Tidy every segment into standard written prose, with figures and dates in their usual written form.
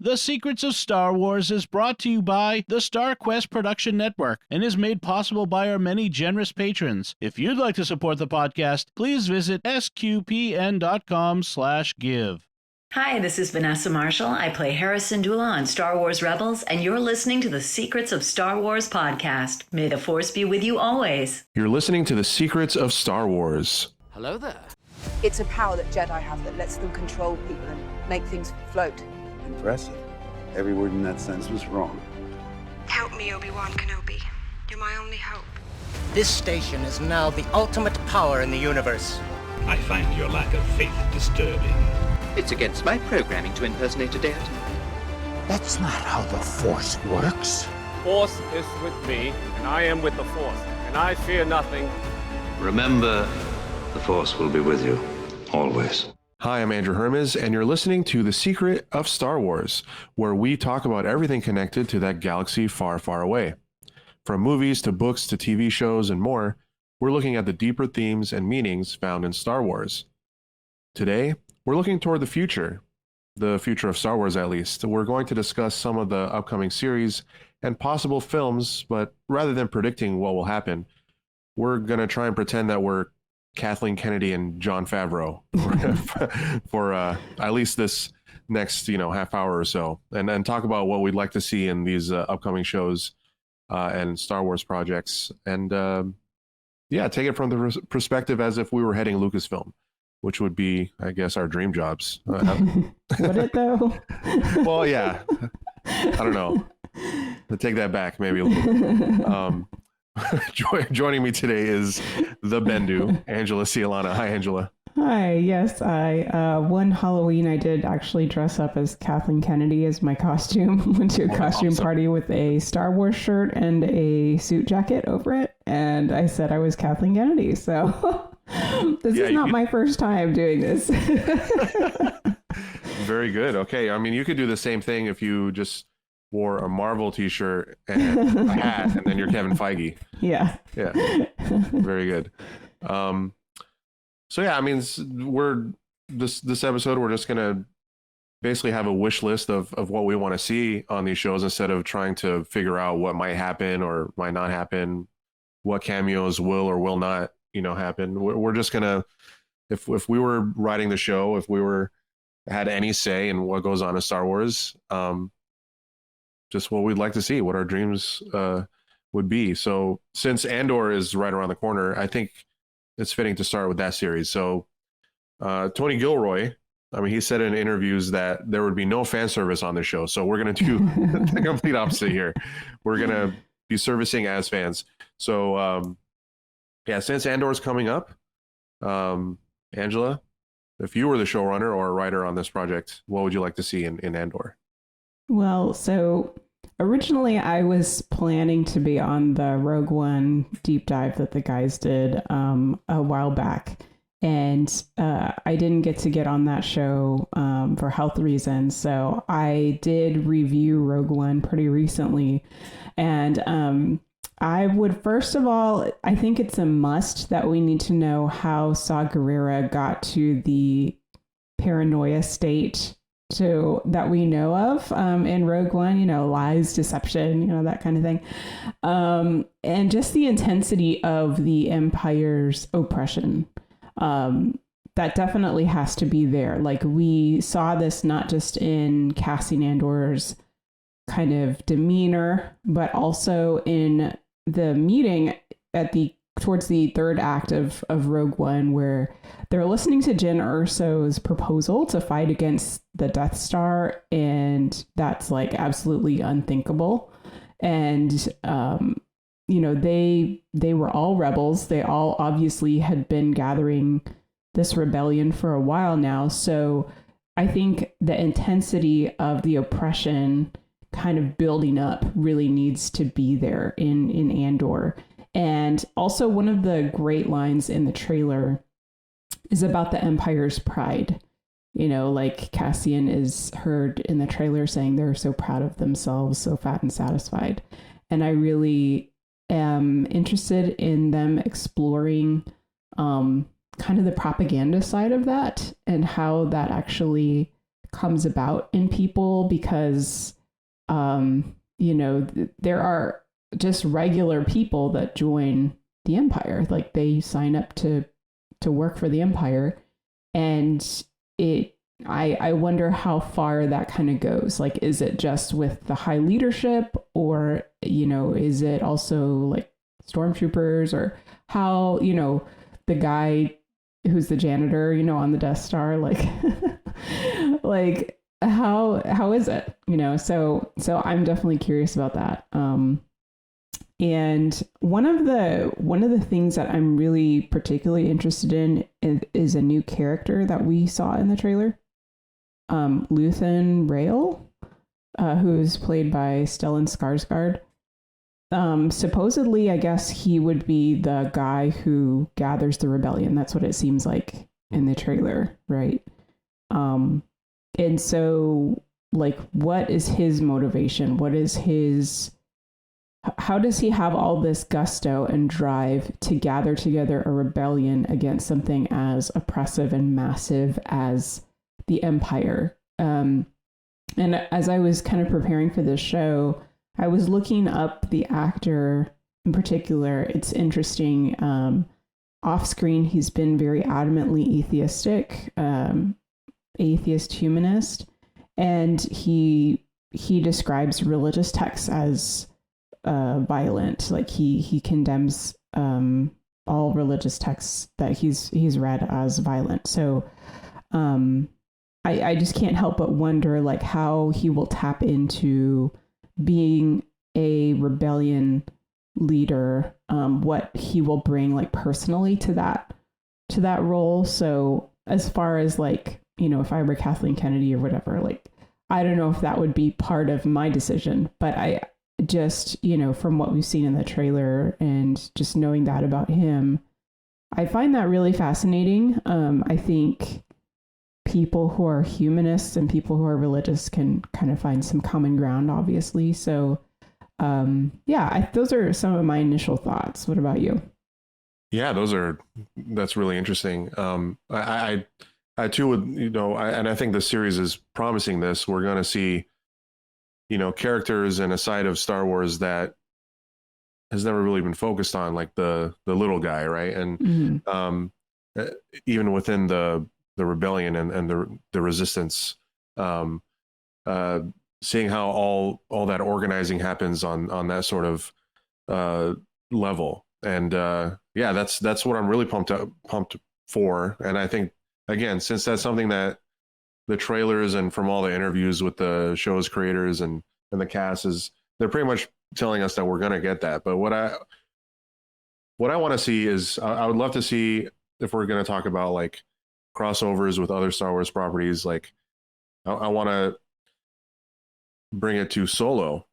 The Secrets of Star Wars is brought to you by the Star Quest Production Network and is made possible by our many generous patrons. If you'd like to support the podcast, please visit sqpn.com/give. Hi, this is Vanessa Marshall. I play Hera Syndulla on Star Wars Rebels, and you're listening to the Secrets of Star Wars podcast. May the Force be with you always. You're listening to the Secrets of Star Wars. Hello there. It's a power that Jedi have that lets them control people and make things float. Impressive. Every word in that sentence was wrong. Help me, Obi-Wan Kenobi. You're my only hope. This station is now the ultimate power in the universe. I find your lack of faith disturbing. It's against my programming to impersonate a deity. That's not how the Force works. Force is with me, and I am with the Force, and I fear nothing. Remember, the Force will be with you, always. Hi, I'm Andrew Hermiz, and you're listening to The Secret of Star Wars, where we talk about everything connected to that galaxy far, far away. From movies to books to TV shows and more, we're looking at the deeper themes and meanings found in Star Wars. Today, we're looking toward the future of Star Wars at least. We're going to discuss some of the upcoming series and possible films, but rather than predicting what will happen, we're going to try and pretend that we're Kathleen Kennedy and Jon Favreau for at least this next half hour or so, and then talk about what we'd like to see in these upcoming shows and Star Wars projects, and take it from the perspective as if we were heading Lucasfilm, which would be, I guess, our dream jobs. Would it though? Well, yeah, I don't know. To take that back, maybe a little. Joining me today is the Bendu, Angela Sealana. Hi, Angela. Hi. Yes, one Halloween I did actually dress up as Kathleen Kennedy as my costume. Went to a costume party with a Star Wars shirt and a suit jacket over it, and I said I was Kathleen Kennedy. So this is not my first time doing this. Very good. Okay. I mean, you could do the same thing if you just wore a Marvel t-shirt and a hat, and then you're Kevin Feige. Yeah. Very good. So yeah, I mean, this episode, we're just gonna basically have a wish list of what we want to see on these shows, instead of trying to figure out what might happen or might not happen, what cameos will or will not happen. We're just gonna, if we were writing the show, if we had any say in what goes on in Star Wars, just what we'd like to see, what our dreams would be. So since Andor is right around the corner, I think it's fitting to start with that series. So Tony Gilroy, I mean, he said in interviews that there would be no fan service on the show. So we're going to do the complete opposite here. We're going to be servicing as fans. So since Andor is coming up, Angela, if you were the showrunner or a writer on this project, what would you like to see in Andor? Well, so originally I was planning to be on the Rogue One deep dive that the guys did a while back. And I didn't get on that show for health reasons. So I did review Rogue One pretty recently. And I would, first of all, I think it's a must that we need to know how Saw Gerrera got to the paranoia state that we know of in Rogue One, lies, deception, that kind of thing. And just the intensity of the Empire's oppression. That definitely has to be there. Like, we saw this not just in Cassian Andor's kind of demeanor, but also in the meeting towards the third act of Rogue One, where they're listening to Jyn Erso's proposal to fight against the Death Star, and that's like absolutely unthinkable. And they were all rebels. They all obviously had been gathering this rebellion for a while now. So I think the intensity of the oppression kind of building up really needs to be there in Andor. And also, one of the great lines in the trailer is about the Empire's pride. Like Cassian is heard in the trailer saying they're so proud of themselves, so fat and satisfied. And I really am interested in them exploring kind of the propaganda side of that, and how that actually comes about in people, because, there are just regular people that join the Empire. Like, they sign up to work for the Empire, and I wonder how far that kind of goes. Like, is it just with the high leadership, or, is it also like stormtroopers, or how, the guy who's the janitor, on the Death Star, like, like how is it, so I'm definitely curious about that. And one of the things that I'm really particularly interested in is a new character that we saw in the trailer. Luthen Rael, who's played by Stellan Skarsgård. Supposedly, I guess he would be the guy who gathers the rebellion. That's what it seems like in the trailer, right? And so, like, what is his motivation? How does he have all this gusto and drive to gather together a rebellion against something as oppressive and massive as the Empire? And as I was kind of preparing for this show, I was looking up the actor in particular. It's interesting. Off screen, he's been very adamantly atheistic, atheist humanist, and he describes religious texts as violent. Like, he condemns all religious texts that he's read as violent. So I just can't help but wonder, like, how he will tap into being a rebellion leader, what he will bring, like, personally to that role. So as far as, like, if I were Kathleen Kennedy or whatever, like, I don't know if that would be part of my decision, but I just, from what we've seen in the trailer and just knowing that about him, I find that really fascinating. I think people who are humanists and people who are religious can kind of find some common ground, obviously. So, those are some of my initial thoughts. What about you? Yeah, that's really interesting. I too would, and I think the series is promising this. We're going to see, characters and a side of Star Wars that has never really been focused on, like the little guy, right? And even within the rebellion and the resistance, seeing how all that organizing happens on that sort of level, and that's what I'm really pumped for. And I think, again, since that's something that the trailers and from all the interviews with the show's creators and the cast is, they're pretty much telling us that we're going to get that. But what I want to see is, I would love to see, if we're going to talk about like crossovers with other Star Wars properties, like I want to bring it to Solo.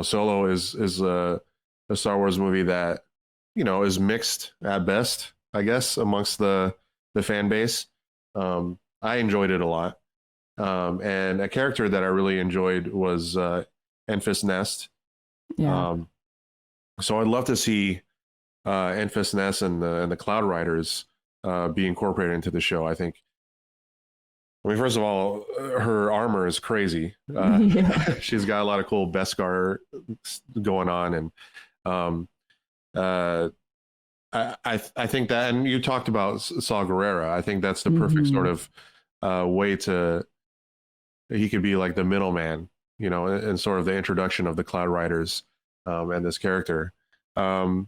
Solo is a Star Wars movie that, is mixed at best, I guess, amongst the fan base. I enjoyed it a lot. And a character that I really enjoyed was Enfys Nest. Yeah. So I'd love to see Enfys Nest and the Cloud Riders be incorporated into the show. I mean, first of all, her armor is crazy. She's got a lot of cool Beskar going on, and I think that, and you talked about Saw Gerrera. I think that's the perfect sort of way he could be like the middleman, and sort of the introduction of the Cloud Riders and this character. So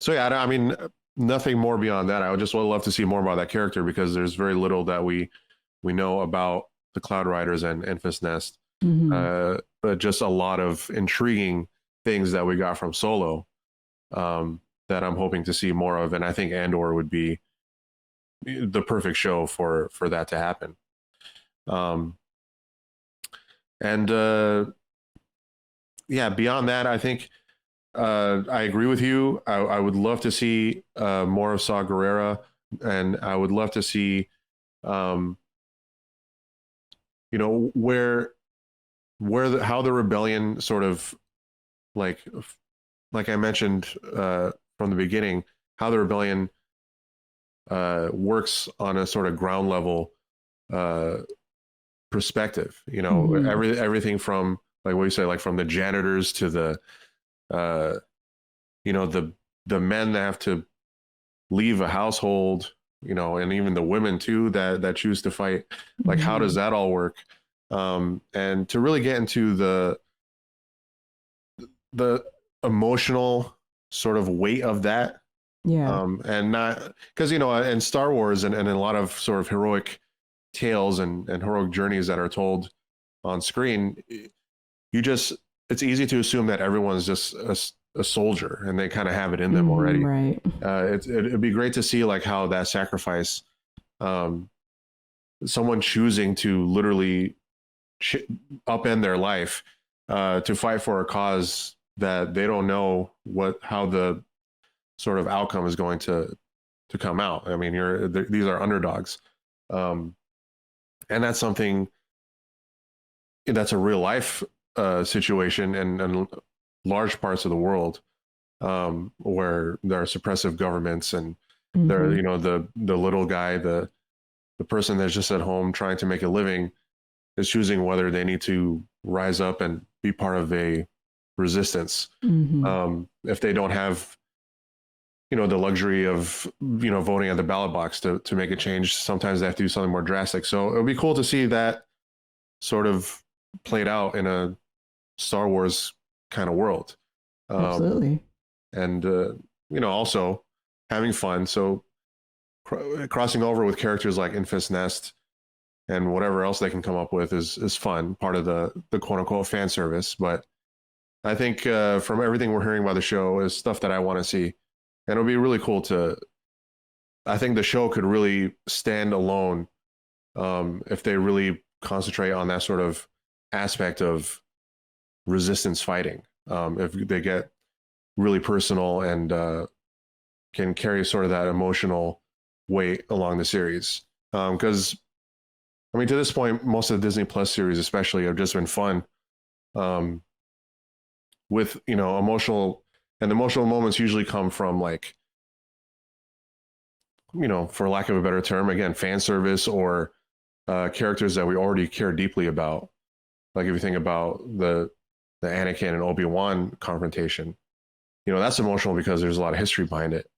yeah, I mean, nothing more beyond that. I would just love to see more about that character, because there's very little that we know about the Cloud Riders and Enfys Nest, but just a lot of intriguing things that we got from Solo that I'm hoping to see more of. And I think Andor would be the perfect show for that to happen. Beyond that, I think I agree with you. I would love to see more of Saw Gerrera, and I would love to see how the rebellion sort of, like I mentioned from the beginning, how the rebellion works on a sort of ground level perspective, you know, everything from, like what you say, like from the janitors to the, you know, the men that have to leave a household, you know, and even the women too that choose to fight. Like, how does that all work? And to really get into the emotional sort of weight of that. Yeah. And not because, you know, in Star Wars and in a lot of sort of heroic tales and heroic journeys that are told on screen, it's easy to assume that everyone's just a soldier and they kind of have it in them already. Right. It'd be great to see like how that sacrifice, someone choosing to literally upend their life to fight for a cause that they don't know how the sort of outcome is going to come out. I mean, these are underdogs. And that's something that's a real life situation in large parts of the world, where there are suppressive governments and there, you know, the little guy, the person that's just at home trying to make a living is choosing whether they need to rise up and be part of a resistance. If they don't have, you know, the luxury of, you know, voting at the ballot box to make a change, sometimes they have to do something more drastic. So it would be cool to see that sort of played out in a Star Wars kind of world. Absolutely. And, you know, also having fun. So crossing over with characters like Infant's Nest and whatever else they can come up with is fun, part of the quote unquote fan service. But I think from everything we're hearing about the show is stuff that I want to see. And it'll be really cool I think the show could really stand alone if they really concentrate on that sort of aspect of resistance fighting. If they get really personal and can carry sort of that emotional weight along the series. Because, I mean, to this point, most of the Disney Plus series especially have just been fun with, you know, emotional moments usually come from, like, you know, for lack of a better term, again, fan service or characters that we already care deeply about. Like if you think about the Anakin and Obi-Wan confrontation, you know, that's emotional because there's a lot of history behind it.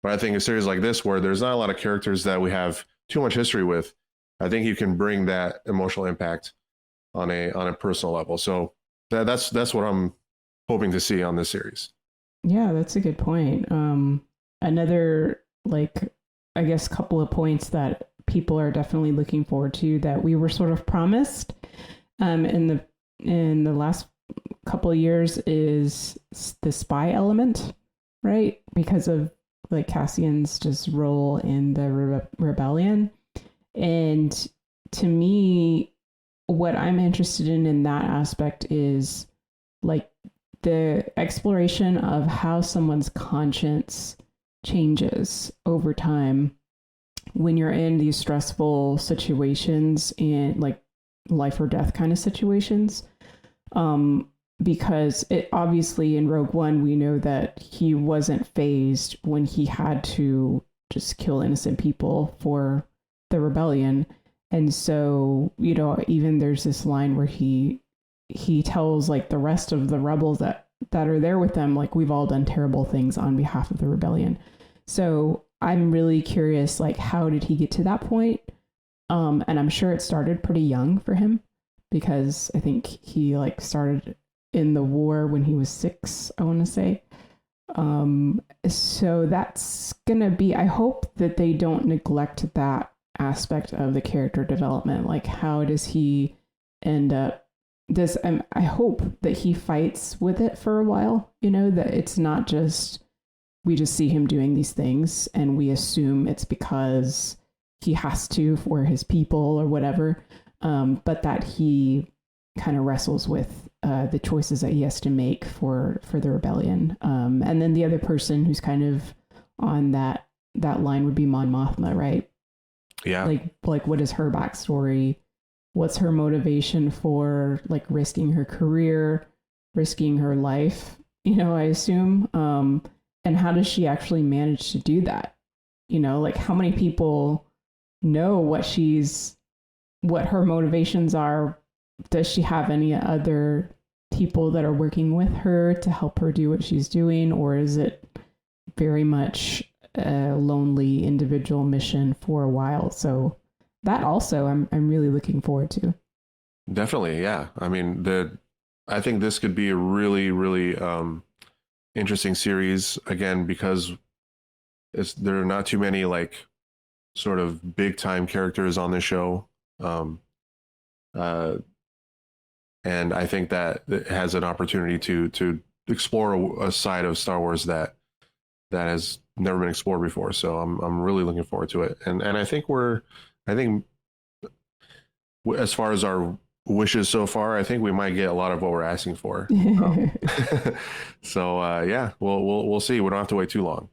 But I think a series like this, where there's not a lot of characters that we have too much history with, I think you can bring that emotional impact on a personal level. So that's what I'm hoping to see on this series. Yeah, that's a good point. Another, like, I guess, couple of points that people are definitely looking forward to that we were sort of promised in the last couple of years is the spy element, right? Because of like Cassian's just role in the rebellion. And to me, what I'm interested in that aspect is like the exploration of how someone's conscience changes over time when you're in these stressful situations and like life or death kind of situations. Because it obviously in Rogue One, we know that he wasn't fazed when he had to just kill innocent people for the rebellion. And so, you know, even there's this line where he tells like the rest of the rebels that are there with them, like, we've all done terrible things on behalf of the rebellion. So I'm really curious, like, how did he get to that point? And I'm sure it started pretty young for him, because I think he like started in the war when he was 6, I want to say. So that's gonna be, I hope that they don't neglect that aspect of the character development. Like, how does he end up, I hope that he fights with it for a while, you know, that it's not just, we just see him doing these things and we assume it's because he has to for his people or whatever, but that he kind of wrestles with the choices that he has to make for the rebellion. And then the other person who's kind of on that line would be Mon Mothma, right? Yeah. Like what is her backstory? What's her motivation for like risking her career, risking her life, you know, I assume. And how does she actually manage to do that? You know, like how many people know what she's what her motivations are. Does she have any other people that are working with her to help her do what she's doing, or is it very much a lonely individual mission for a while? So that also I'm really looking forward to. Definitely, yeah. I mean, I think this could be a really, really interesting series, again, because there are not too many like sort of big time characters on this show. And I think that it has an opportunity to explore a side of Star Wars that has never been explored before. So I'm really looking forward to it. And I think as far as our wishes so far, I think we might get a lot of what we're asking for. So yeah, we'll see. We don't have to wait too long.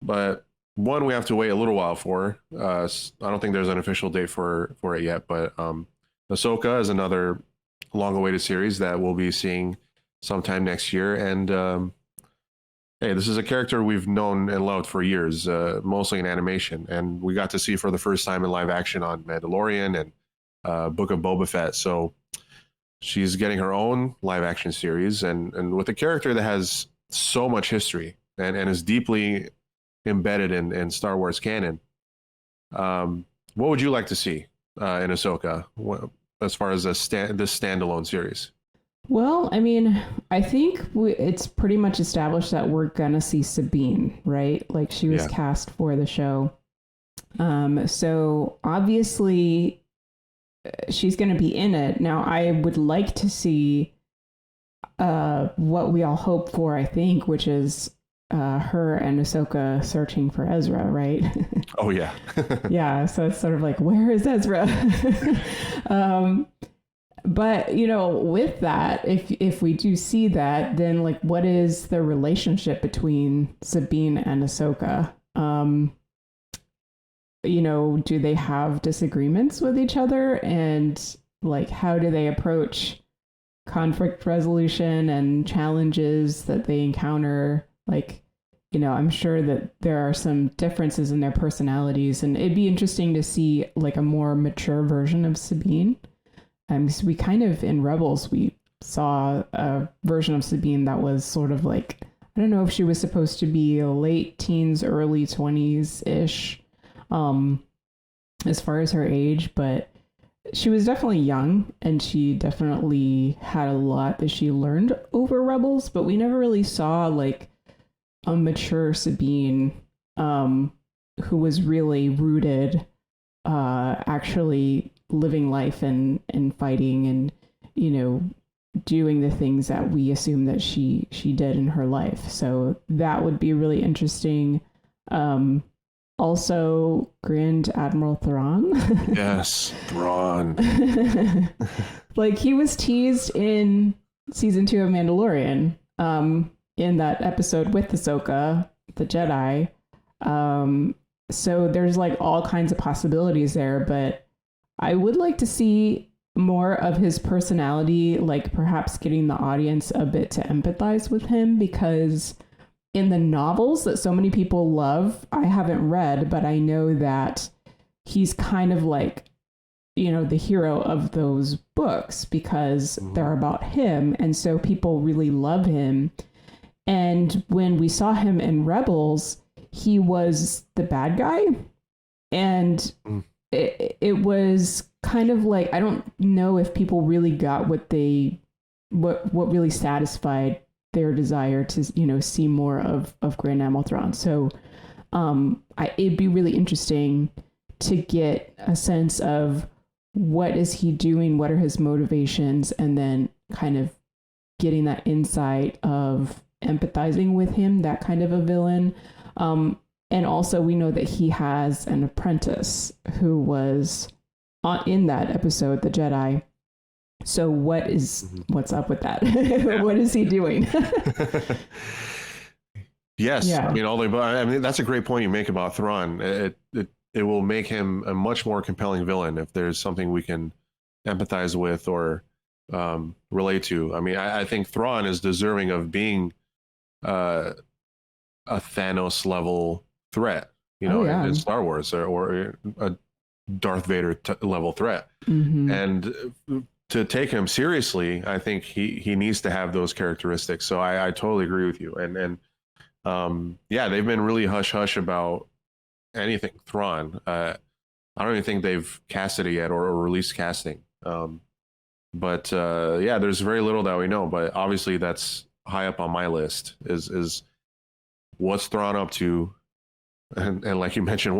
But one, we have to wait a little while for. I don't think there's an official date for it yet, but Ahsoka is another long-awaited series that we'll be seeing sometime next year. And hey, this is a character we've known and loved for years, mostly in animation, and we got to see for the first time in live action on Mandalorian and Book of Boba Fett. So she's getting her own live action series, and with a character that has so much history and is deeply embedded in Star Wars canon. What would you like to see in Ahsoka as far as this standalone series? Well, I mean, I think it's pretty much established that we're gonna see Sabine, right? Like she was cast for the show. So obviously she's gonna be in it. Now, I would like to see what we all hope for, I think, which is her and Ahsoka searching for Ezra, right? Oh yeah. Yeah, so it's sort of like, where is Ezra? But with that, if we do see that, then like, what is the relationship between Sabine and Ahsoka? Do they have disagreements with each other, and like, how do they approach conflict resolution and challenges that they encounter? Like, I'm sure that there are some differences in their personalities, and it'd be interesting to see like a more mature version of Sabine. So we kind of, in Rebels, we saw a version of Sabine that was sort of like, I don't know if she was supposed to be late teens, early 20s-ish, as far as her age, but she was definitely young, and she definitely had a lot that she learned over Rebels, but we never really saw like a mature Sabine who was really rooted, actually living life and fighting and doing the things that we assume that she did in her life. So that would be really interesting. Also, Grand Admiral Thrawn. Yes, Thrawn. Like, he was teased in season 2 of Mandalorian, in that episode with Ahsoka, the Jedi. So there's like all kinds of possibilities there, but I would like to see more of his personality, like perhaps getting the audience a bit to empathize with him, because in the novels that so many people love, I haven't read, but I know that he's kind of like, the hero of those books because they're about him. And so people really love him. And when we saw him in Rebels, he was the bad guy. And it was kind of like, I don't know if people really got what really satisfied their desire to, see more of Grand Admiral Thrawn. So it'd be really interesting to get a sense of what is he doing, what are his motivations, and then kind of getting that insight of empathizing with him, that kind of a villain. And also we know that he has an apprentice who was in that episode, the Jedi. So what's up with that? What is he doing? Yes. Yeah. I mean, that's a great point you make about Thrawn. It will make him a much more compelling villain if there's something we can empathize with or relate to. I mean, I think Thrawn is deserving of being a Thanos level threat, in Star Wars, or Darth Vader level threat. And to take him seriously, I think he needs to have those characteristics. So I totally agree with you. And yeah, they've been really hush hush about anything Thrawn. I don't even think they've casted it yet or released casting. But yeah, there's very little that we know. But obviously, that's high up on my list. Is what's Thrawn up to, and like you mentioned,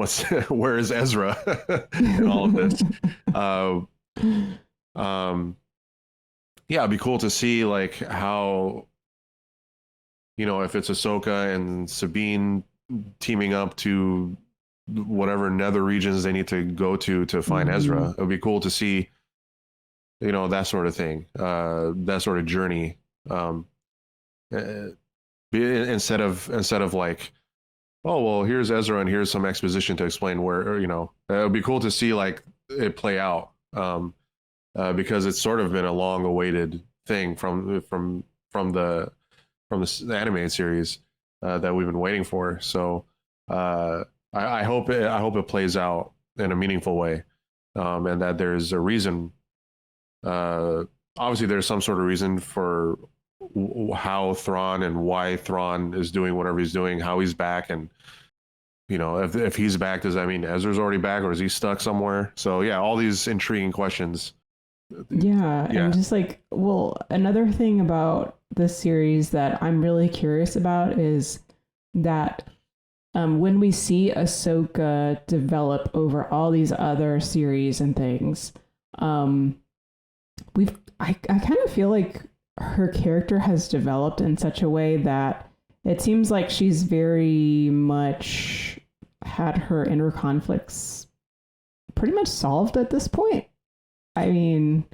where is Ezra in all of this? Yeah, it'd be cool to see like how, if it's Ahsoka and Sabine teaming up to whatever nether regions they need to go to find Ezra. It would be cool to see, that sort of thing, that sort of journey. Instead of like, oh well, here's Ezra and here's some exposition to explain where, it would be cool to see like it play out, because it's sort of been a long awaited thing from the animated series that we've been waiting for. So I hope it plays out in a meaningful way, and that there's a reason. Obviously, there's some sort of reason for how Thrawn and why Thrawn is doing whatever he's doing, how he's back, and if he's back, does that mean Ezra's already back, or is he stuck somewhere? So yeah, all these intriguing questions. Yeah, and just like, well, another thing about this series that I'm really curious about is that when we see Ahsoka develop over all these other series and things, I kind of feel like her character has developed in such a way that it seems like she's very much had her inner conflicts pretty much solved at this point. I mean,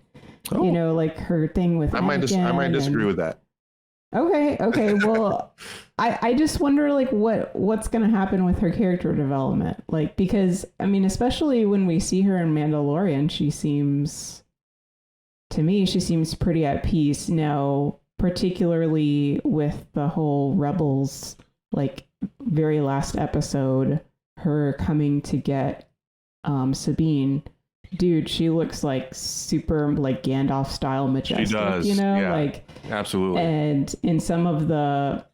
like her thing with I might disagree with that. Okay. Well, I just wonder like what's going to happen with her character development. Like, because I mean, especially when we see her in Mandalorian, she seems pretty at peace now, particularly with the whole Rebels, like very last episode, her coming to get Sabine. Dude, she looks like super like Gandalf style majestic, she does, like absolutely. And in some of the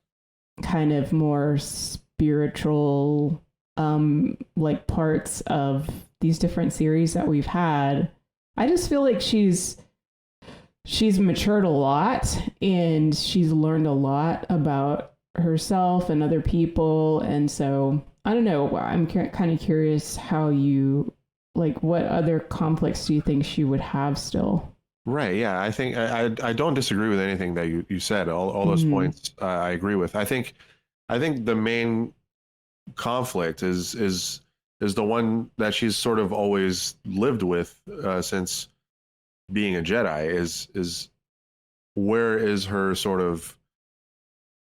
kind of more spiritual like parts of these different series that we've had, I just feel like she's matured a lot and she's learned a lot about herself and other people. And so I don't know, I'm kind of curious how you, like, what other conflicts do you think she would have still? Right. Yeah. I think I don't disagree with anything that you said. All those points I agree with. I think the main conflict is the one that she's sort of always lived with since being a Jedi. Is where is her sort of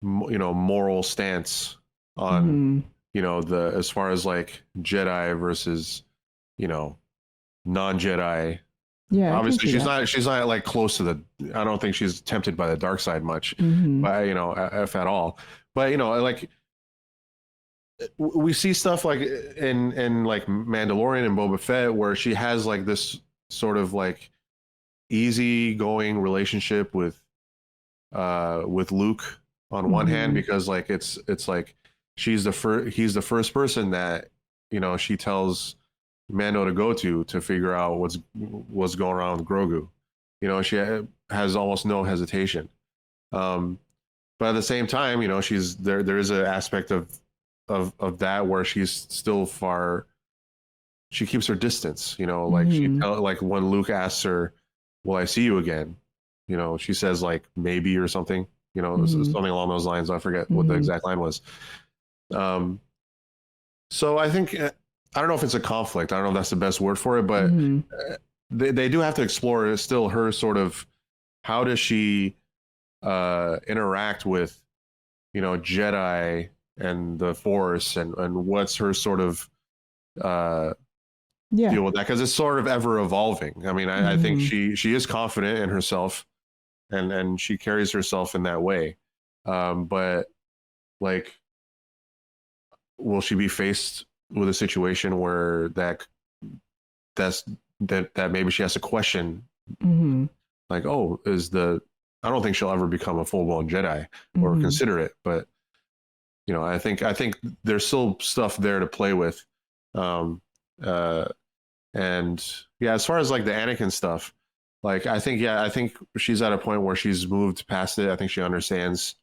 moral stance on the as far as like Jedi versus non-Jedi. Yeah, obviously she's not like close to I don't think she's tempted by the dark side much, but if at all. But like we see stuff like in like Mandalorian and Boba Fett where she has like this sort of like easy-going relationship with Luke on one hand, because like it's like he's the first person that she tells Mando to go to figure out what's going on with Grogu. She has almost no hesitation. But at the same time, she's there is an aspect of that where she's still she keeps her distance, like when Luke asks her, will I see you again? She says like maybe or something, something along those lines. I forget what the exact line was. So I think, I don't know if it's a conflict. I don't know if that's the best word for it, but they do have to explore still her sort of, how does she interact with, Jedi and the Force, and what's her sort of deal with that? Because it's sort of ever evolving. I mean, I think she is confident in herself, and she carries herself in that way. But like, will she be faced with a situation where that that maybe she has to question, like, oh, I don't think she'll ever become a full-blown Jedi or consider it, but I think there's still stuff there to play with. And yeah, as far as like the Anakin stuff, like I think she's at a point where she's moved past it. I think she understands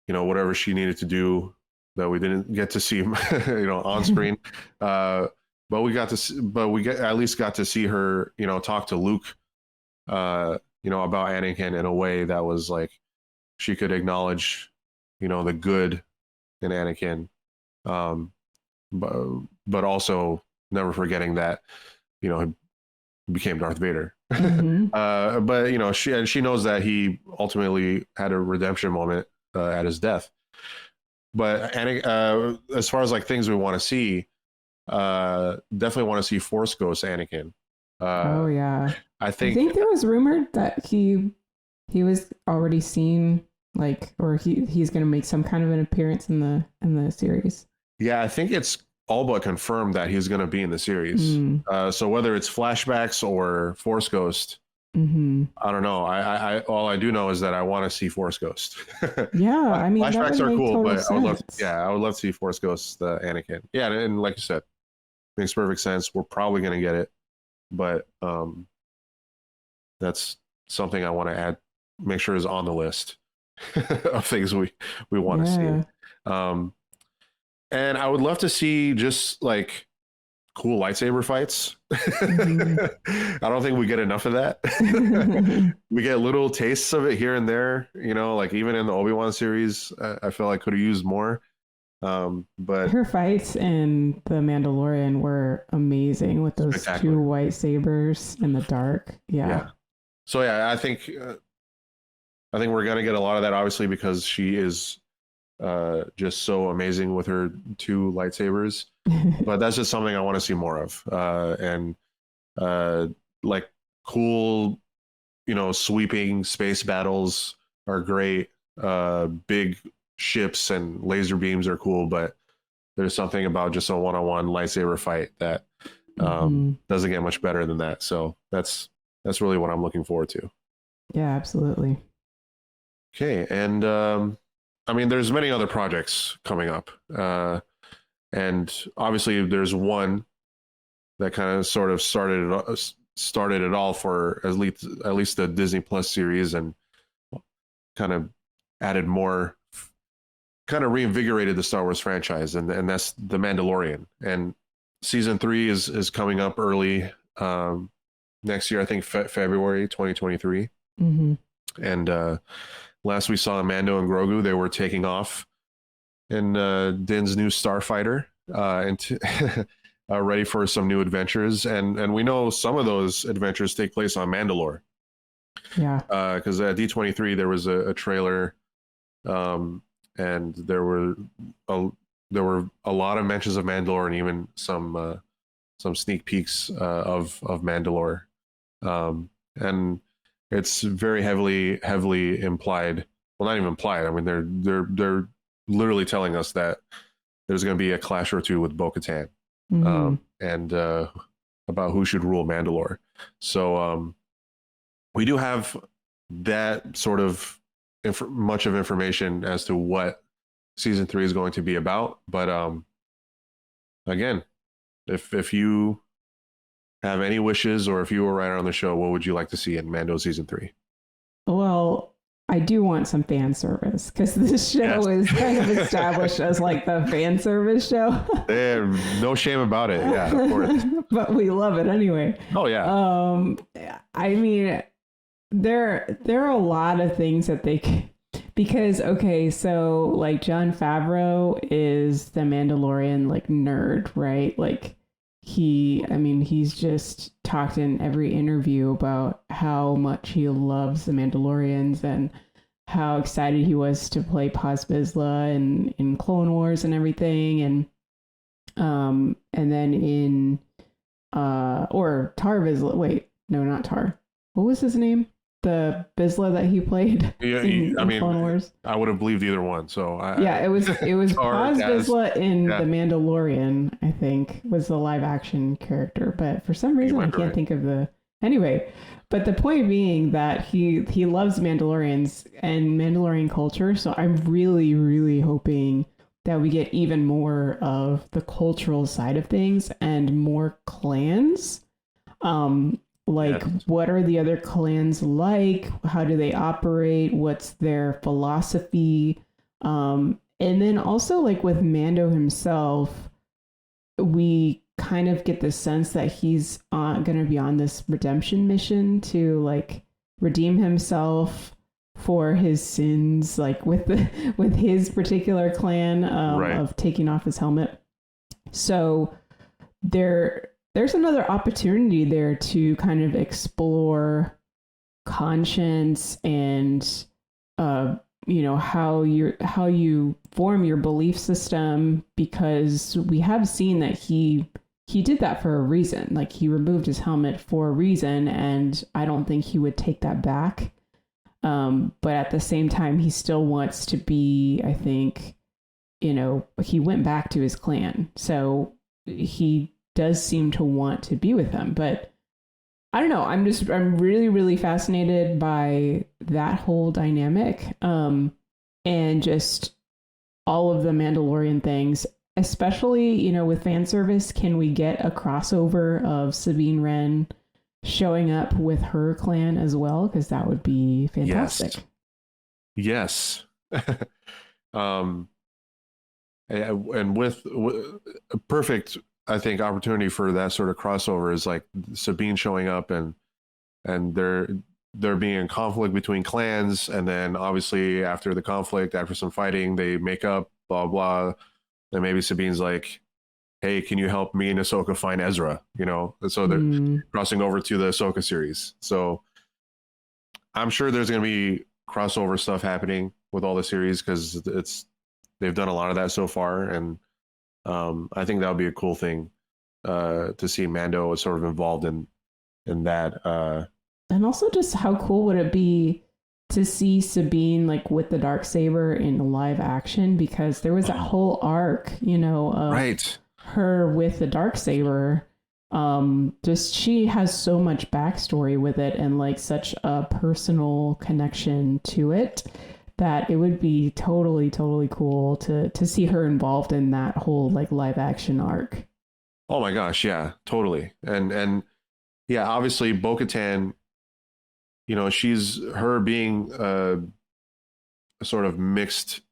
whatever she needed to do that we didn't get to see on screen. But we at least got to see her talk to Luke about Anakin in a way that was like she could acknowledge the good in Anakin, but also never forgetting that he became Darth Vader. But she knows that he ultimately had a redemption moment at his death. But as far as like things we want to see, definitely want to see Force Ghost Anakin. Oh yeah, I think there was rumored that he was already seen, like, or he's going to make some kind of an appearance in the series. Yeah, I think it's all but confirmed that he's going to be in the series. So whether it's flashbacks or Force Ghost, I don't know. I all I do know is that I want to see Force Ghost. Yeah, I mean, flashbacks are cool, but sense. I would love to see Force Ghost Anakin. Yeah, and like you said, makes perfect sense. We're probably going to get it, but that's something I want to add. Make sure is on the list of things we want to see. And I would love to see just like cool lightsaber fights. I don't think we get enough of that. We get little tastes of it here and there, like even in the Obi-Wan series, I feel like could have used more. But her fights in The Mandalorian were amazing with those two white sabers in the dark. Yeah. So yeah, I think we're gonna get a lot of that, obviously, because she is just so amazing with her two lightsabers. But that's just something I want to see more of. And like cool, sweeping space battles are great. Big ships and laser beams are cool, but there's something about just a one-on-one lightsaber fight that doesn't get much better than that. So that's really what I'm looking forward to. Yeah, absolutely. Okay, and I mean, there's many other projects coming up, and obviously there's one that kind of sort of started it all for at least the Disney Plus series, and kind of added more, kind of reinvigorated the Star Wars franchise, and that's The Mandalorian. And season 3 is coming up early next year, I think February 2023. And last we saw Mando and Grogu, they were taking off in Din's new starfighter, and ready for some new adventures. And we know some of those adventures take place on Mandalore. Yeah. Because at D23 there was a trailer, and there were a lot of mentions of Mandalore, and even some sneak peeks of Mandalore, and it's very heavily implied. Well, not even implied. I mean, they're literally telling us that there's going to be a clash or two with Bo-Katan, and about who should rule Mandalore. So we do have that sort of much of information as to what season 3 is going to be about. But again, if you have any wishes, or if you were writer on the show, what would you like to see in Mando season 3? Well, I do want some fan service, because this show is kind of established as like the fan service show. No shame about it. Yeah, of course. But we love it anyway. Oh yeah. I mean, there are a lot of things that they can, because okay, so like Jon Favreau is the Mandalorian like nerd, right? Like he's just talked in every interview about how much he loves the Mandalorians and how excited he was to play Paz Vizsla in Clone Wars and everything, and then in or Tar Vizsla. Wait, no, not Tar. What was his name? the Vizsla that he played in Clone Wars? I would have believed either one. So it was Paz Vizsla in yeah. The Mandalorian, I think, was the live action character, but for some reason I can't think of the anyway. But the point being that he loves Mandalorians and Mandalorian culture, so I'm really, really hoping that we get even more of the cultural side of things and more clans. What are the other clans like? How do they operate? What's their philosophy? And then also, like, with Mando himself, we kind of get the sense that he's going to be on this redemption mission to, like, redeem himself for his sins, like with his particular clan of taking off his helmet. So there's another opportunity there to kind of explore conscience and how you form your belief system, because we have seen that he did that for a reason. Like, he removed his helmet for a reason, and I don't think he would take that back. But at the same time, he still wants to be, I think, he went back to his clan. So he does seem to want to be with them. But I don't know. I'm really, really fascinated by that whole dynamic. And just all of the Mandalorian things, especially, with fan service. Can we get a crossover of Sabine Wren showing up with her clan as well? Because that would be fantastic. Yes. And with a perfect, I think, opportunity for that sort of crossover is like Sabine showing up and there being a conflict between clans, and then obviously after the conflict, after some fighting, they make up, blah blah. And maybe Sabine's like, hey, can you help me and Ahsoka find Ezra? And so they're crossing over to the Ahsoka series. So I'm sure there's going to be crossover stuff happening with all the series, because they've done a lot of that so far. And I think that would be a cool thing to see Mando sort of involved in that. And also, just how cool would it be to see Sabine, like, with the Darksaber in live action? Because there was that whole arc, of right. her with the Darksaber. Just, she has so much backstory with it and, like, such a personal connection to it, that it would be totally, totally cool to see her involved in that whole, like, live action arc. Oh my gosh, yeah, totally. And yeah, obviously Bo-Katan, she's her being a sort of mixed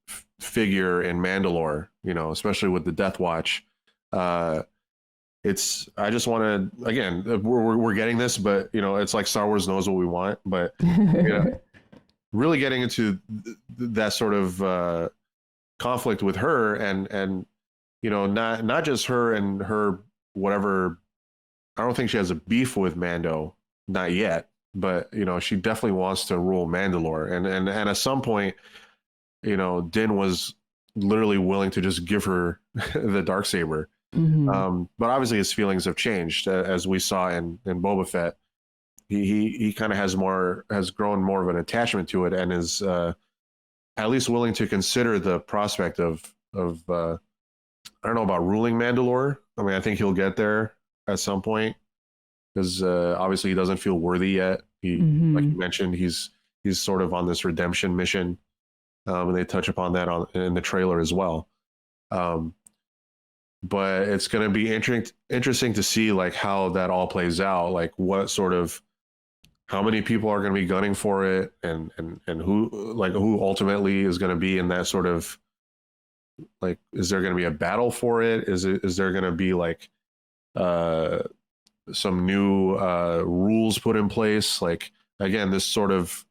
figure in Mandalore, especially with the Death Watch. I just want to, again, we're getting this, but it's like Star Wars knows what we want, but really getting into that sort of conflict with her, and not just her and her whatever. I don't think she has a beef with Mando, not yet, but she definitely wants to rule Mandalore, and at some point, Din was literally willing to just give her the Darksaber. Mm-hmm. But obviously his feelings have changed, as we saw in Boba Fett. He kind of has grown more of an attachment to it, and is at least willing to consider the prospect of I don't know about ruling Mandalore. I mean, I think he'll get there at some point, because obviously he doesn't feel worthy yet. Like you mentioned, he's sort of on this redemption mission, and they touch upon that in the trailer as well. But it's going to be interesting to see, like, how that all plays out, like how many people are going to be gunning for it, and who ultimately is going to be in that sort of, like, is there going to be a battle for it? Is there going to be, like, some new rules put in place? Like, again, this sort of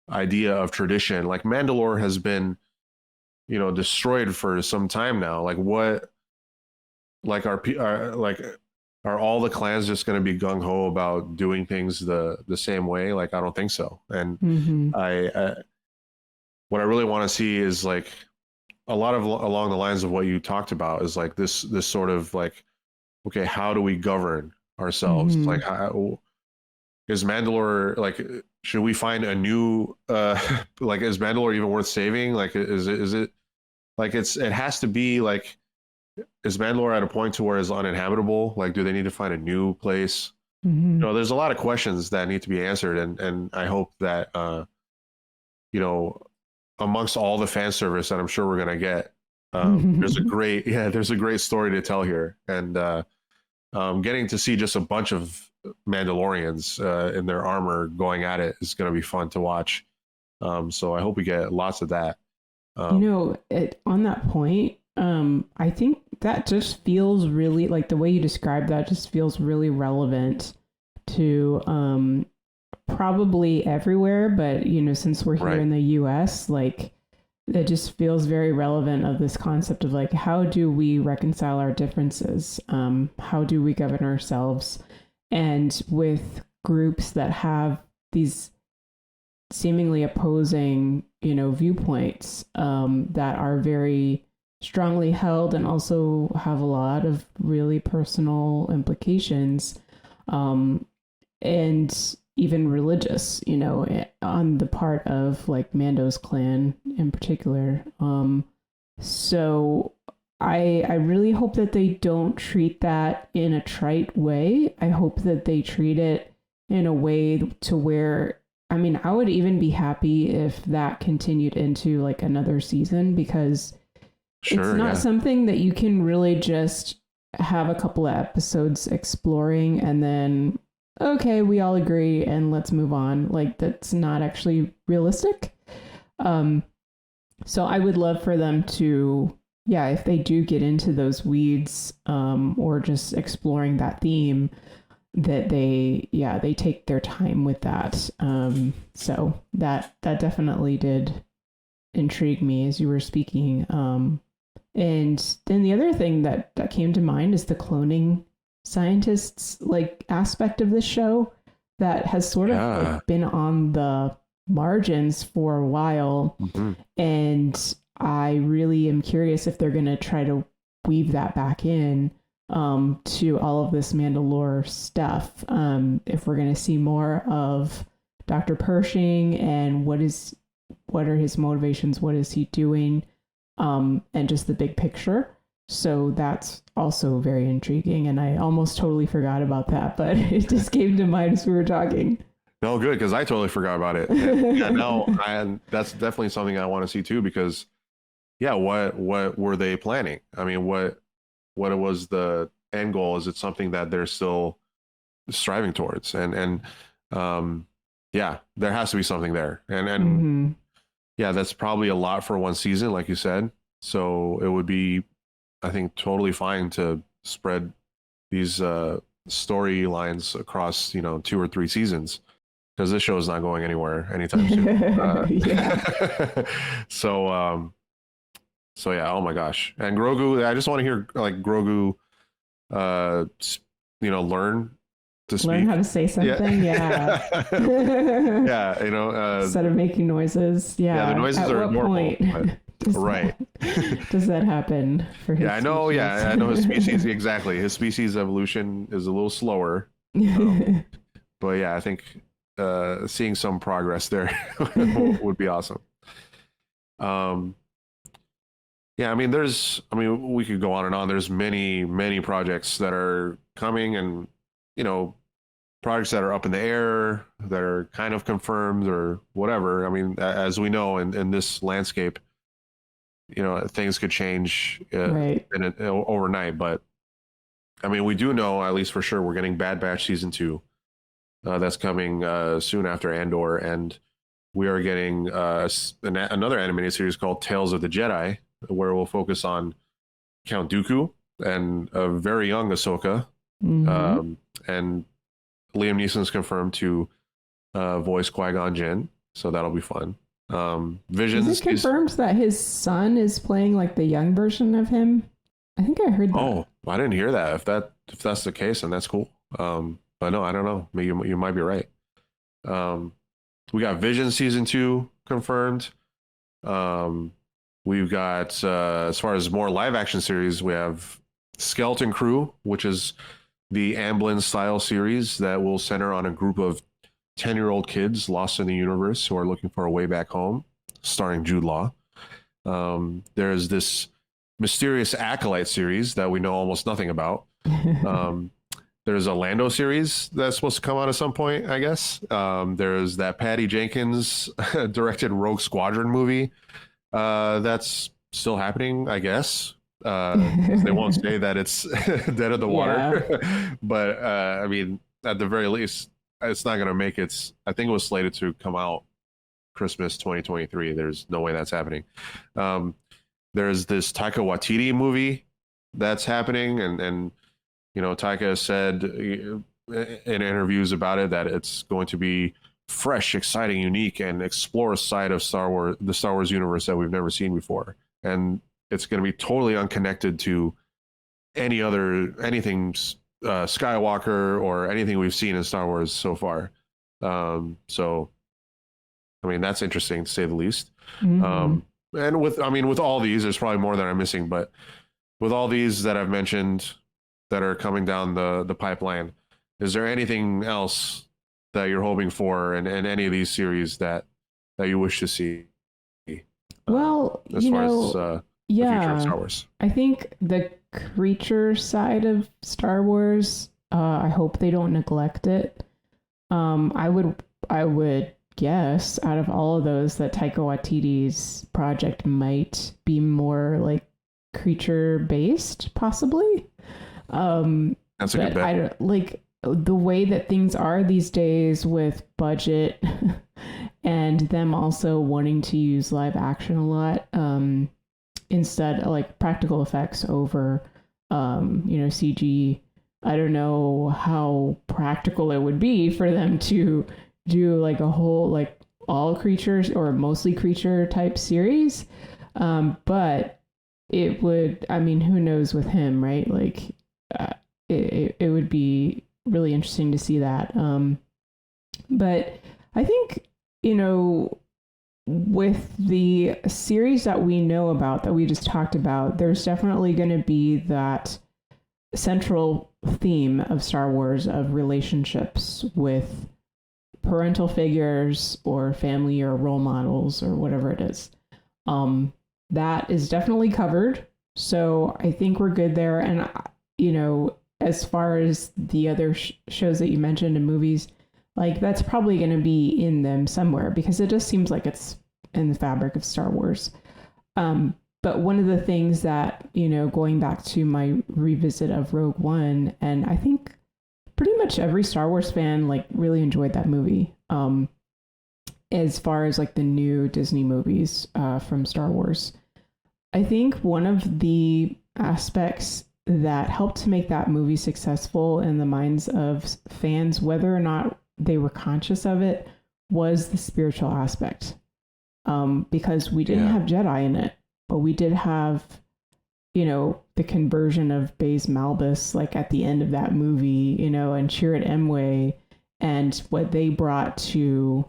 idea of tradition, like Mandalore has been, destroyed for some time now. Like, what, like, are all the clans just going to be gung ho about doing things the same way? Like, I don't think so. And what I really want to see is, like, a lot of along the lines of what you talked about, is like this sort of, like, okay, how do we govern ourselves? Like, is Mandalore like? Should we find a new like? Is Mandalore even worth saving? Like, is it like it has to be like? Is Mandalore at a point to where it's uninhabitable? Like, do they need to find a new place? Mm-hmm. There's a lot of questions that need to be answered, and I hope that amongst all the fan service that I'm sure we're gonna get, there's a great story to tell here, and getting to see just a bunch of Mandalorians in their armor going at it is gonna be fun to watch. So I hope we get lots of that. On that point, I think that just feels really like the way you described that just feels really relevant to probably everywhere, but since we're here in the US, like it just feels very relevant of this concept of like, how do we reconcile our differences? How do we govern ourselves? And with groups that have these seemingly opposing, viewpoints that are very strongly held and also have a lot of really personal implications, and even religious, on the part of like Mando's clan in particular. So I really hope that they don't treat that in a trite way. I hope that they treat it in a way to where, I would even be happy if that continued into like another season, because it's not something that you can really just have a couple of episodes exploring and then, okay, we all agree and let's move on. Like, that's not actually realistic. So I would love for them to, if they do get into those weeds, or just exploring that theme, that they take their time with that. So that definitely did intrigue me as you were speaking. And then the other thing that came to mind is the cloning scientists like aspect of this show that has sort of like been on the margins for a while. Mm-hmm. And I really am curious if they're going to try to weave that back in to all of this Mandalore stuff. If we're going to see more of Dr. Pershing and what are his motivations, what is he doing, and just the big picture. So that's also very intriguing, and I almost totally forgot about that, but it just came to mind as we were talking. No, good, because I totally forgot about it. And that's definitely something I want to see too, because what were they planning? What was the end goal? Is it something that they're still striving towards? And there has to be something there. And mm-hmm. That's probably a lot for one season, like you said. So it would be, I think, totally fine to spread these storylines across 2 or 3 seasons, because this show is not going anywhere anytime soon. So yeah, oh my gosh. And Grogu, I just want to hear like Grogu learn to speak. Learn how to say something. Yeah. Instead of making noises. Yeah, the noises At are what normal. Point does that happen for his I know. species? Yeah, I know his species. Exactly. His species evolution is a little slower. But yeah, I think seeing some progress there would be awesome. We could go on and on. There's many projects that are coming, and projects that are up in the air, that are kind of confirmed or whatever. As we know in this landscape, things could change overnight. But we do know, at least for sure, we're getting Bad Batch season 2. That's coming soon after Andor, and we are getting another animated series called Tales of the Jedi, where we'll focus on Count Dooku and a very young Ahsoka. Mm-hmm. And Liam Neeson's confirmed to voice Qui-Gon Jinn, so that'll be fun. Visions is it confirmed that his son is playing like the young version of him? I think I heard that. Oh, I didn't hear that. If that's the case, then that's cool. But no, I don't know. Maybe you might be right. We got Vision season 2 confirmed. We've got as far as more live action series, we have Skeleton Crew, which is the Amblin style series that will center on a group of 10-year-old kids lost in the universe who are looking for a way back home, starring Jude Law. There's this mysterious Acolyte series that we know almost nothing about. There's a Lando series that's supposed to come out at some point, I guess. There's that Patty Jenkins directed Rogue Squadron movie that's still happening, I guess. They won't say that it's dead in the water. But I mean, at the very least, it's not going to make its... I think it was slated to come out Christmas 2023. There's no way that's happening. There's this Taika Waititi movie that's happening, and you know, Taika has said in interviews about it that it's going to be fresh, exciting, unique, and explore a side of the Star Wars universe that we've never seen before. And it's going to be totally unconnected to anything Skywalker or anything we've seen in Star Wars so far. So, I mean, that's interesting to say the least. And with all these, there's probably more that I'm missing, but with all these that I've mentioned that are coming down the pipeline, is there anything else that you're hoping for in any of these series that you wish to see? Well, as far as the future of Star Wars, I think the creature side of Star Wars, I hope they don't neglect it. I would guess out of all of those that Taika Waititi's project might be more like creature based, possibly. That's a good bet. I don't, like the way that things are these days with budget and them also wanting to use live action a lot, instead like practical effects over, CG. I don't know how practical it would be for them to do like a whole, like all creatures or mostly creature type series. But it would, I mean, who knows with him, right? Like, it would be really interesting to see that. But I think, with the series that we know about, that we just talked about, there's definitely going to be that central theme of Star Wars of relationships with parental figures or family or role models or whatever it is. That is definitely covered. So I think we're good there. And, as far as the other shows that you mentioned in movies, like that's probably going to be in them somewhere because it just seems like it's in the fabric of Star Wars. But one of the things that, going back to my revisit of Rogue One, and I think pretty much every Star Wars fan like really enjoyed that movie. As far as like the new Disney movies from Star Wars, I think one of the aspects that helped to make that movie successful in the minds of fans, whether or not they were conscious of it, was the spiritual aspect. Because we didn't have Jedi in it, but we did have, the conversion of Baze Malbus, like at the end of that movie, and Chirrut Îmwe, and what they brought to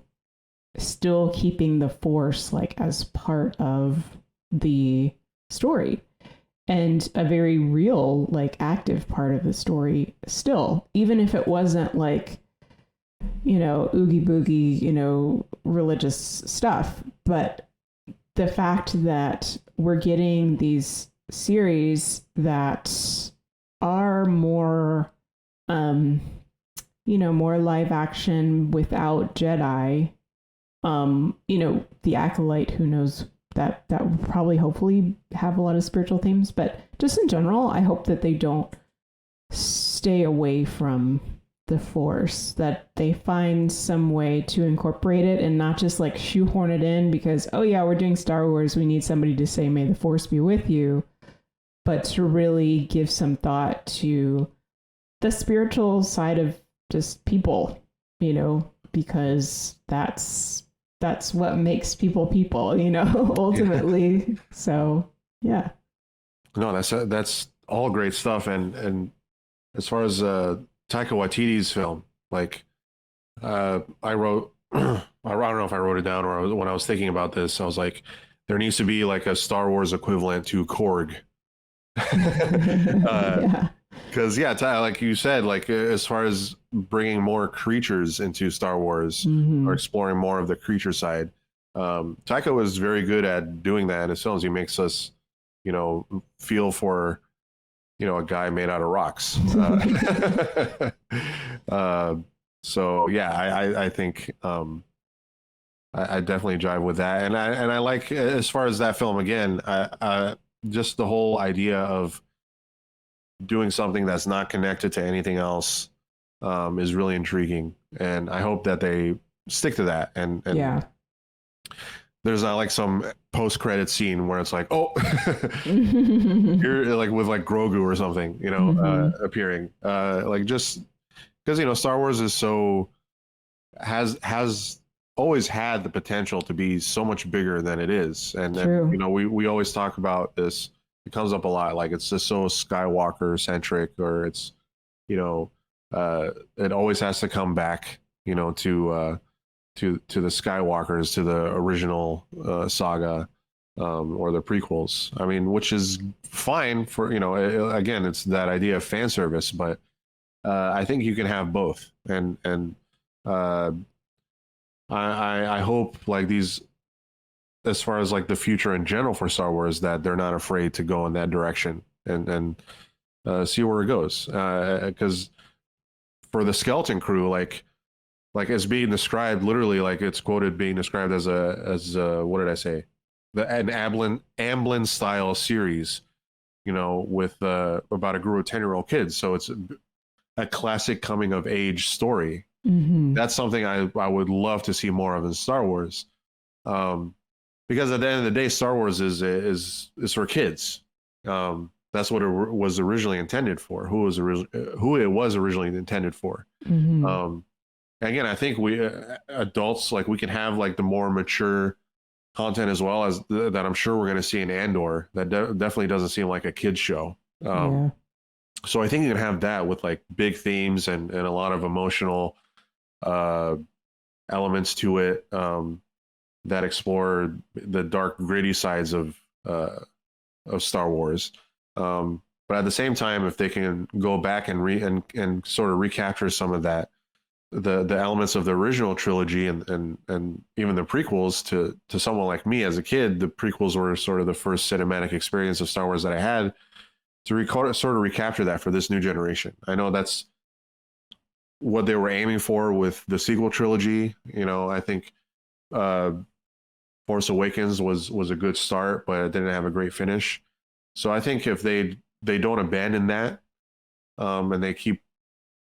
still keeping the Force like as part of the story. And a very real, like active part of the story still, even if it wasn't like, oogie boogie, religious stuff. But the fact that we're getting these series that are more, more live action without Jedi, the Acolyte, who knows, that would probably hopefully have a lot of spiritual themes. But just in general, I hope that they don't stay away from the Force, that they find some way to incorporate it and not just like shoehorn it in because, oh yeah, we're doing Star Wars, we need somebody to say, may the Force be with you, but to really give some thought to the spiritual side of just people, because that's what makes people, ultimately. So, yeah. No, that's all great stuff. And as far as Taika Waititi's film, like I wrote, I don't know if I wrote it down or when I was thinking about this, I was like, there needs to be like a Star Wars equivalent to Korg. Because like you said, like as far as bringing more creatures into Star Wars or exploring more of the creature side. Taika is very good at doing that in his films. He makes us, feel for, a guy made out of rocks. So yeah, I think I definitely jive with that, and I like, as far as that film again, just the whole idea of doing something that's not connected to anything else is really intriguing, and I hope that they stick to that. And yeah, there's not like some post-credit scene where it's like, oh, you're like with like Grogu or something, appearing, like, just because Star Wars is has always had the potential to be so much bigger than it is, and then, we always talk about this. It comes up a lot, like it's just so Skywalker centric, or it's, it always has to come back, to the Skywalkers, to the original saga, or the prequels. I mean, which is fine for, again, it's that idea of fan service, but I think you can have both, and I hope, like, these, as far as like the future in general for Star Wars, that they're not afraid to go in that direction and see where it goes. Because for the skeleton crew, like it's being described, literally, like it's quoted being described as a what did I say? An Amblin style series, with about a group of 10-year-old kids. So it's a classic coming of age story. That's something I would love to see more of in Star Wars. Because at the end of the day, Star Wars is for kids. That's what it was originally intended for. Who it was originally intended for. Again, I think we adults, like, we can have like the more mature content as well, as that I'm sure we're going to see in Andor. That definitely doesn't seem like a kids show. So I think you can have that with like big themes and a lot of emotional elements to it. That explore the dark, gritty sides of Star Wars, but at the same time, if they can go back and sort of recapture some of that, the elements of the original trilogy and even the prequels, to someone like me as a kid, the prequels were sort of the first cinematic experience of Star Wars that I had, to sort of recapture that for this new generation. I know that's what they were aiming for with the sequel trilogy. I think Force Awakens was a good start, but it didn't have a great finish. So I think if they don't abandon that, and they keep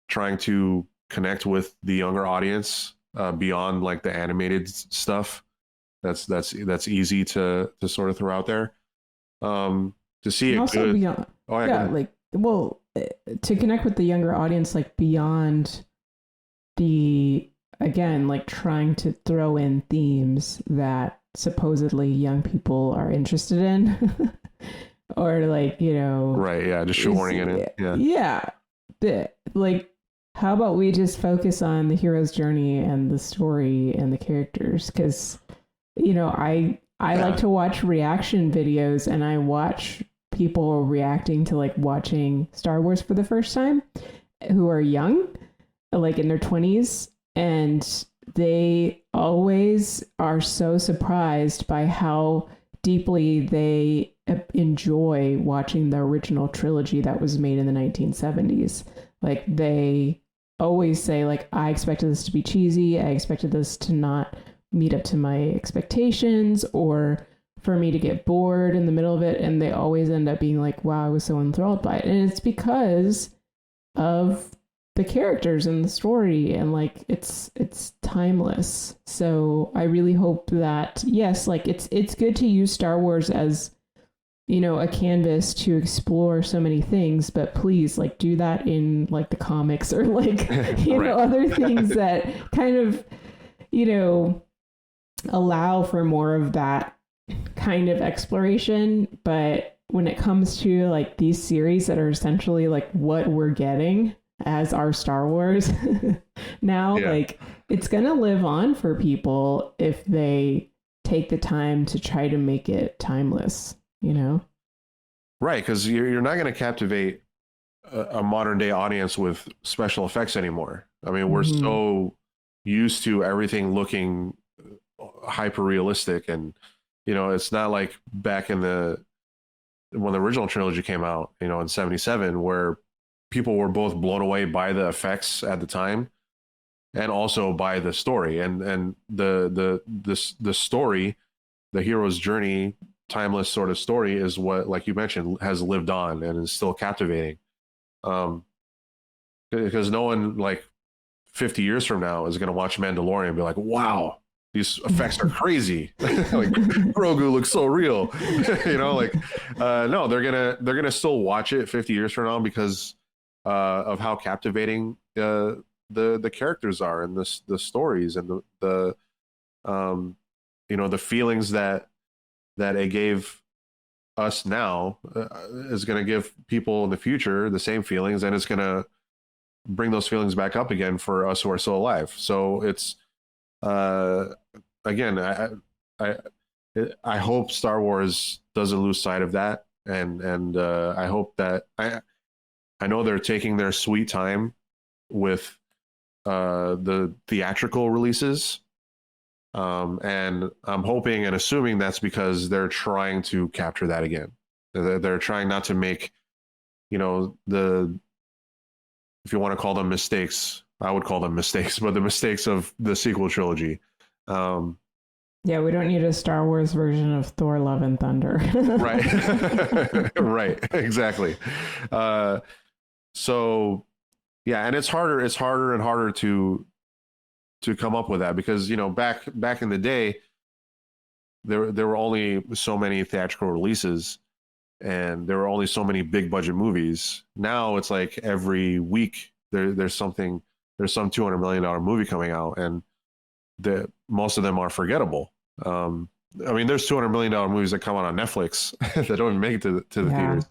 trying to connect with the younger audience beyond like the animated stuff, that's easy to sort of throw out there. To see it also good. Beyond, to connect with the younger audience, like beyond the, again, like trying to throw in themes that supposedly young people are interested in, or like, right, yeah, just shoehorning it in. Like, how about we just focus on the hero's journey and the story and the characters? Because I like to watch reaction videos, and I watch people reacting to like watching Star Wars for the first time, who are young, like in their 20s, and they always are so surprised by how deeply they enjoy watching the original trilogy that was made in the 1970s. Like, they always say, like, I expected this to be cheesy. I expected this to not meet up to my expectations, or for me to get bored in the middle of it. And they always end up being like, wow, I was so enthralled by it. And it's because of the characters and the story, and like it's timeless. So I really hope that, yes, like it's good to use Star Wars as, a canvas to explore so many things, but please, like, do that in like the comics, or like other things that kind of allow for more of that kind of exploration. But when it comes to like these series that are essentially like what we're getting as our Star Wars now, like, it's gonna live on for people if they take the time to try to make it timeless, right? Because you're not going to captivate a modern day audience with special effects anymore. I mean, we're so used to everything looking hyper realistic, and it's not like back in when the original trilogy came out, in 77, where people were both blown away by the effects at the time and also by the story and the story, the hero's journey, timeless sort of story is what, like you mentioned, has lived on and is still captivating. Because no one like 50 years from now is going to watch Mandalorian and be like, wow, these effects are crazy. Like Grogu looks so real. No, they're gonna still watch it 50 years from now because of how captivating the characters are and the stories and the feelings that it gave us now is going to give people in the future the same feelings, and it's going to bring those feelings back up again for us who are still alive. So it's again, I hope Star Wars doesn't lose sight of that, and I hope that I know they're taking their sweet time with the theatrical releases, and I'm hoping and assuming that's because they're trying to capture that again. They're trying not to make, if you want to call them mistakes, I would call them mistakes, but the mistakes of the sequel trilogy. Yeah, we don't need a Star Wars version of Thor: Love and Thunder. Right. Right. Exactly. So yeah, and it's harder and harder to come up with that because, back in the day, there were only so many theatrical releases and there were only so many big budget movies. Now it's like every week there's some $200 million movie coming out, and most of them are forgettable. I mean, there's $200 million movies that come out on Netflix that don't even make it to the theaters,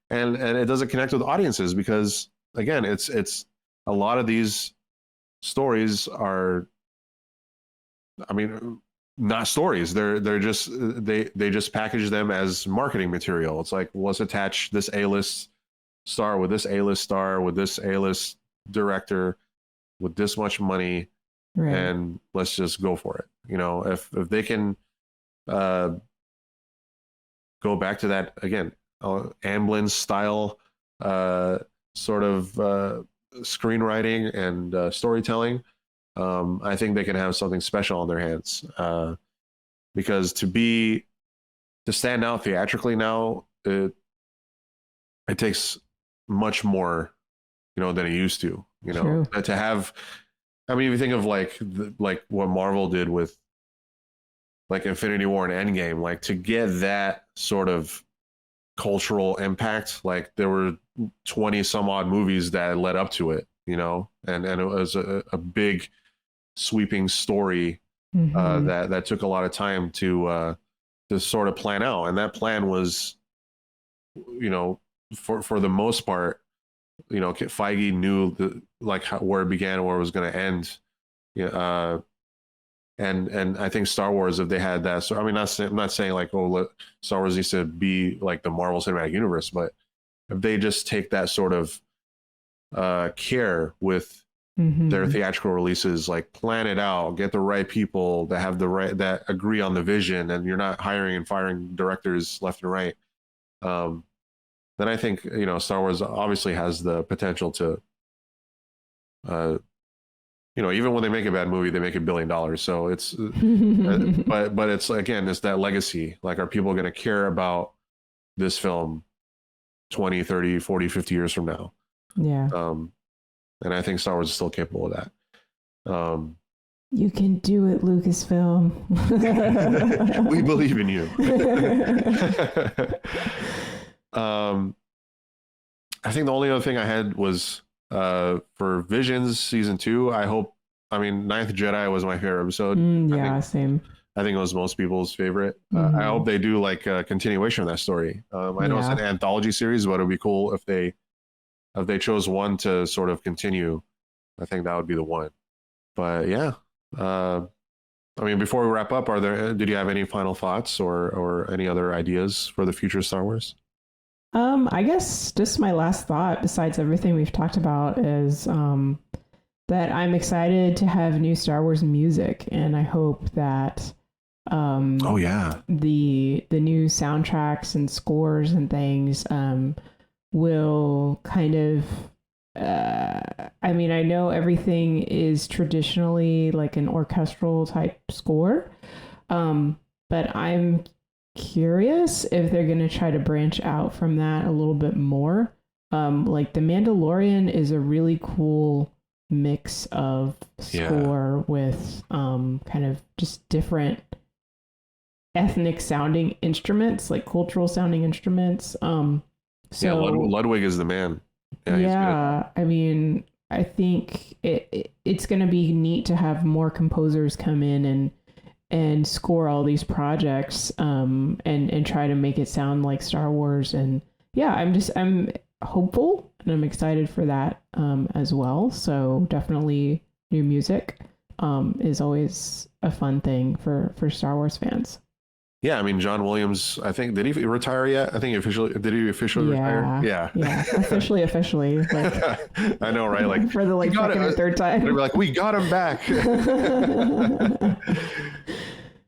and it doesn't connect with audiences because, again, it's a lot of these stories are, I mean, not stories. They're just they just package them as marketing material. It's like, let's attach this A-list star with this A-list star with this A-list director with this much money, right, and let's just go for it. If they can go back to that again, Amblin style sort of screenwriting and storytelling, I think they can have something special on their hands, because to stand out theatrically now, it takes much more, than it used to. To have, I mean, if you think of like what Marvel did with like Infinity War and Endgame, like to get that sort of cultural impact, like there were 20 some odd movies that led up to it, and it was a big sweeping story that took a lot of time to sort of plan out, and that plan was, for the most part, Feige knew where it began and where it was going to end. And I think Star Wars, if they had that, so I mean, I'm not saying like, Star Wars needs to be like the Marvel Cinematic Universe, but if they just take that sort of care with their theatrical releases, like plan it out, get the right people that have that agree on the vision, and you're not hiring and firing directors left and right, then I think, Star Wars obviously has the potential to, even when they make a bad movie, they make $1 billion. So it's, but it's, again, it's that legacy. Like, are people going to care about this film 20, 30, 40, 50 years from now? Yeah. And I think Star Wars is still capable of that. You can do it, Lucasfilm. We believe in you. I think the only other thing I had was for Visions season 2. Ninth Jedi was my favorite episode. Same. I think it was most people's favorite. I hope they do like a continuation of that story. I know it's an anthology series, but it would be cool if they chose one to sort of continue. I think that would be the one. But yeah, before we wrap up, did you have any final thoughts or any other ideas for the future of Star Wars? I guess just my last thought, besides everything we've talked about, is that I'm excited to have new Star Wars music, and I hope that oh yeah, the new soundtracks and scores and things will kind of I mean, I know everything is traditionally like an orchestral type score, but I'm curious if they're going to try to branch out from that a little bit more. Like The Mandalorian is a really cool mix of score with kind of just different ethnic sounding instruments, like cultural sounding instruments. So Ludwig is the man. Yeah, I mean, I think it's going to be neat to have more composers come in and score all these projects and try to make it sound like Star Wars. And yeah, I'm hopeful and I'm excited for that as well. So definitely new music is always a fun thing for Star Wars fans. Yeah, I mean, John Williams, I think, did he retire yet? I think did he officially retire? Yeah. Officially. Like, I know, right? Like for the second or third time. They were like, we got him back.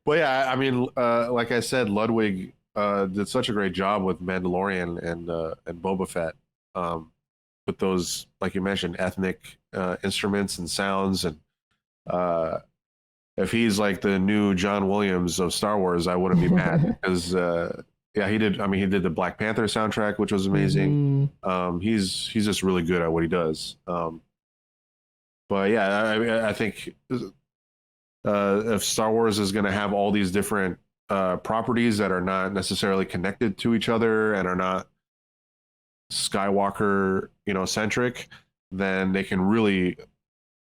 Well, yeah, I mean, like I said, Ludwig did such a great job with Mandalorian and Boba Fett, with those, like you mentioned, ethnic instruments and sounds. And if he's like the new John Williams of Star Wars, I wouldn't be mad because he did. I mean, he did the Black Panther soundtrack, which was amazing. He's just really good at what he does. But yeah, I think if Star Wars is going to have all these different properties that are not necessarily connected to each other and are not Skywalker, centric, then they can really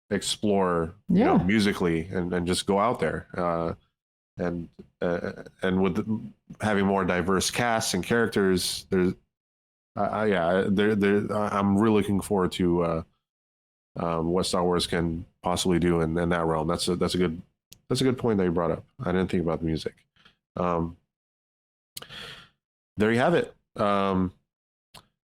explore, musically and just go out there. And with having more diverse casts and characters, I'm really looking forward to what Star Wars can possibly do in that realm. That's a good point that you brought up. I didn't think about the music. There you have it.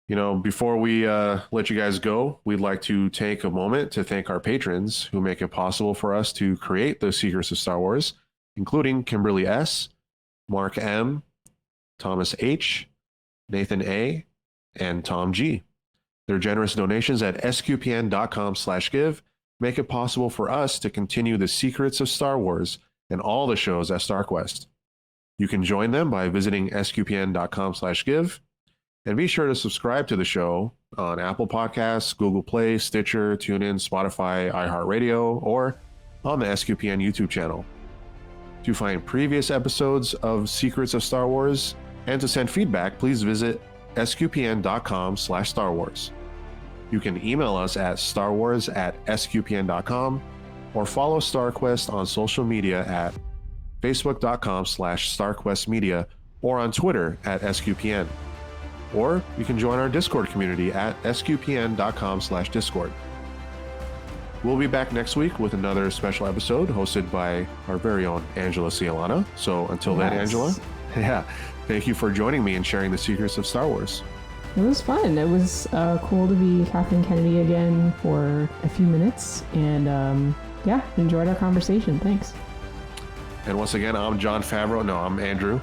Before we let you guys go, we'd like to take a moment to thank our patrons who make it possible for us to create the Secrets of Star Wars, including Kimberly S., Mark M., Thomas H., Nathan A., and Tom G. Their generous donations at sqpn.com/give make it possible for us to continue the Secrets of Star Wars and all the shows at StarQuest. You can join them by visiting sqpn.com/give. And be sure to subscribe to the show on Apple Podcasts, Google Play, Stitcher, TuneIn, Spotify, iHeartRadio, or on the SQPN YouTube channel. To find previous episodes of Secrets of Star Wars and to send feedback, please visit sqpn.com/Star Wars. You can email us at starwars@sqpn.com or follow StarQuest on social media at facebook.com/StarQuestMedia or on Twitter at SQPN. Or you can join our Discord community at sqpn.com/Discord. We'll be back next week with another special episode hosted by our very own Angela Sealana. So until then, Angela, thank you for joining me and sharing the secrets of Star Wars. It was fun. It was cool to be Kathleen Kennedy again for a few minutes. And enjoyed our conversation. Thanks. And once again, I'm John Favreau. No, I'm Andrew.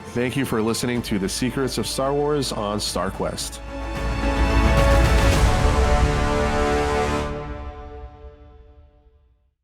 Thank you for listening to The Secrets of Star Wars on StarQuest.